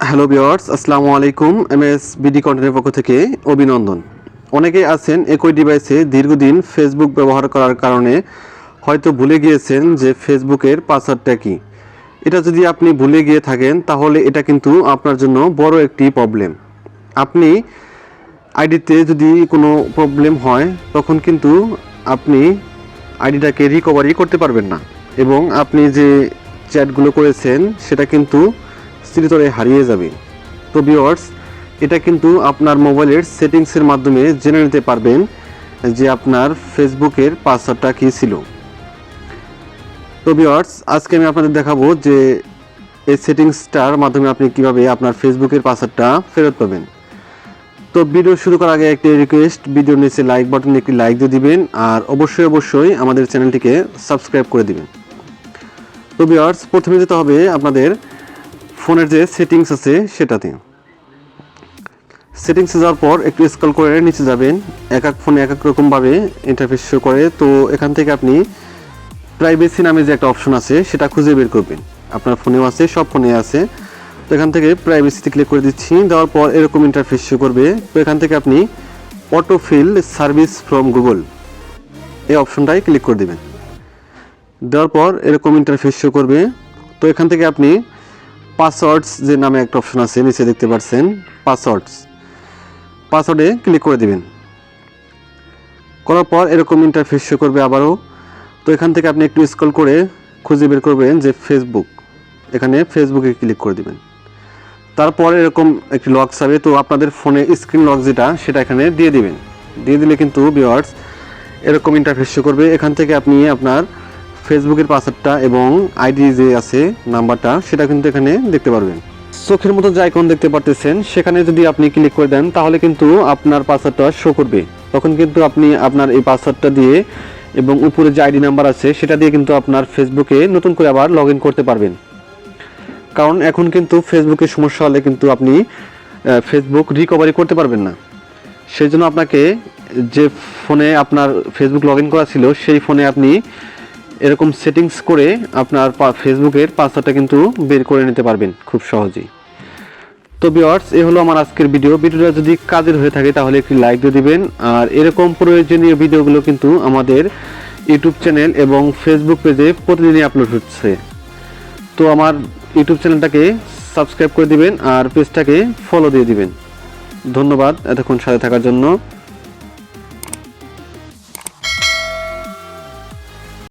Hello viewers, আসসালামু আলাইকুম। MS BD কন্টেন্টের পক্ষ থেকে অভিনন্দন। অনেকেই আছেন একই ডিভাইসে দীর্ঘদিন ফেসবুক ব্যবহার করার কারণে হয়তো ভুলে গিয়েছেন যে ফেসবুকের পাসওয়ার্ডটা কি। এটা যদি আপনি ভুলে গিয়ে থাকেন তাহলে এটা কিন্তু আপনার জন্য বড় একটি প্রবলেম। আপনি আইডিতে যদি কোনো প্রবলেম হয় তখন কিন্তু আপনি আইডিটাকে রিকভারি করতে পারবেন না এবং আপনি যে চ্যাটগুলো করেছেন সেটা কিন্তু চিরতরে হারিয়ে যাবে। তো ভিউয়ার্স, এটা কিন্তু আপনার মোবাইলের সেটিংসের মাধ্যমে জেনে নিতে পারবেন যে আপনার ফেসবুকের পাসওয়ার্ডটা কী ছিল। তো ভিউয়ার্স, আজকে আমি আপনাদের দেখাবো যে এই সেটিংসটার মাধ্যমে আপনি কিভাবে আপনার ফেসবুকের পাসওয়ার্ডটা ফেরত পাবেন। তো ভিডিও শুরু করার আগে একটি রিকোয়েস্ট, ভিডিওর নিচে লাইক বাটনে একটি লাইক দিয়ে দিবেন আর অবশ্যই আমাদের চ্যানেলটিকে সাবস্ক্রাইব করে দিবেন। তো ভিউয়ার্স, প্রথমে যেতে হবে আপনাদের ফোনের যে সেটিংস আছে সেটাতে। সেটিংসে যাওয়ার পর একটু স্ক্রল করে নিচে যাবেন। এক এক ফোনে এক এক রকমভাবে ইন্টারফেস শো করে। তো এখান থেকে আপনি প্রাইভেসি নামে যে একটা অপশন আছে সেটা খুঁজে বের করবেন। আপনার ফোনেও আছে, সব ফোনে আছে। তো এখান থেকে প্রাইভেসিতে ক্লিক করে দিচ্ছি। দেওয়ার পর এরকম ইন্টারফেস শো করবে। তো এখান থেকে আপনি অটোফিল সার্ভিস ফ্রম গুগল এই অপশনটাই ক্লিক করে দেবেন। দেওয়ার পর এরকম ইন্টারফেস শো করবে। তো এখান থেকে আপনি পাসওয়ার্ডস যে নামে একটা অপশন আছে নিচে দেখতে পাচ্ছেন, পাসওয়ার্ডে ক্লিক করে দিবেন। করার পর এরকম ইন্টারফেস শো করবে আবারও। তো এখান থেকে আপনি একটু স্ক্রল করে খুঁজে বের করবেন যে ফেসবুক, এখানে ফেসবুকে ক্লিক করে দিবেন। তারপর এরকম একটি লক যাবে। তো আপনাদের ফোনে স্ক্রিন লক যেটা সেটা এখানে দিয়ে দিবেন। দিয়ে দিলে কিন্তু ভিউয়ার্স এরকম ইন্টারফেস শো করবে। এখান থেকে আপনি আপনার ফেসবুকের পাসওয়ার্ডটা এবং আইডি যে আছে নাম্বারটা সেটা কিন্তু এখানে দেখতে পারবেন। চোখের মতো যে আইকন দেখতে পারতেছেন সেখানে যদি আপনি ক্লিক করে দেন তাহলে কিন্তু আপনার পাসওয়ার্ডটা শো করবে। তখন কিন্তু আপনি আপনার এই পাসওয়ার্ডটা দিয়ে এবং উপরে যে আইডি নাম্বার আছে সেটা দিয়ে কিন্তু আপনার ফেসবুকে নতুন করে আবার লগ ইন করতে পারবেন। কারণ এখন কিন্তু ফেসবুকে সমস্যা হলে কিন্তু আপনি ফেসবুক রিকভারি করতে পারবেন না। সেই জন্য আপনাকে যে ফোনে আপনার ফেসবুক লগ ইন করা ছিল সেই ফোনে আপনি এরকম সেটিংস করে আপনার ফেসবুকের পাসওয়ার্ডটা কিন্তু বের করে নিতে পারবেন খুব সহজেই। তো ভিউয়ার্স, এই হলো আমার আজকের ভিডিওটা যদি কাজের হয়ে থাকে তাহলে একটি লাইক দিয়ে দিবেন। আর এরকম প্রয়োজনীয় ভিডিওগুলো কিন্তু আমাদের ইউটিউব চ্যানেল এবং ফেসবুক পেজে প্রতিদিনই আপলোড হচ্ছে। তো আমার ইউটিউব চ্যানেলটাকে সাবস্ক্রাইব করে দিবেন আর পেজটাকে ফলো দিয়ে দিবেন। ধন্যবাদ এতক্ষণ সাথে থাকার জন্য।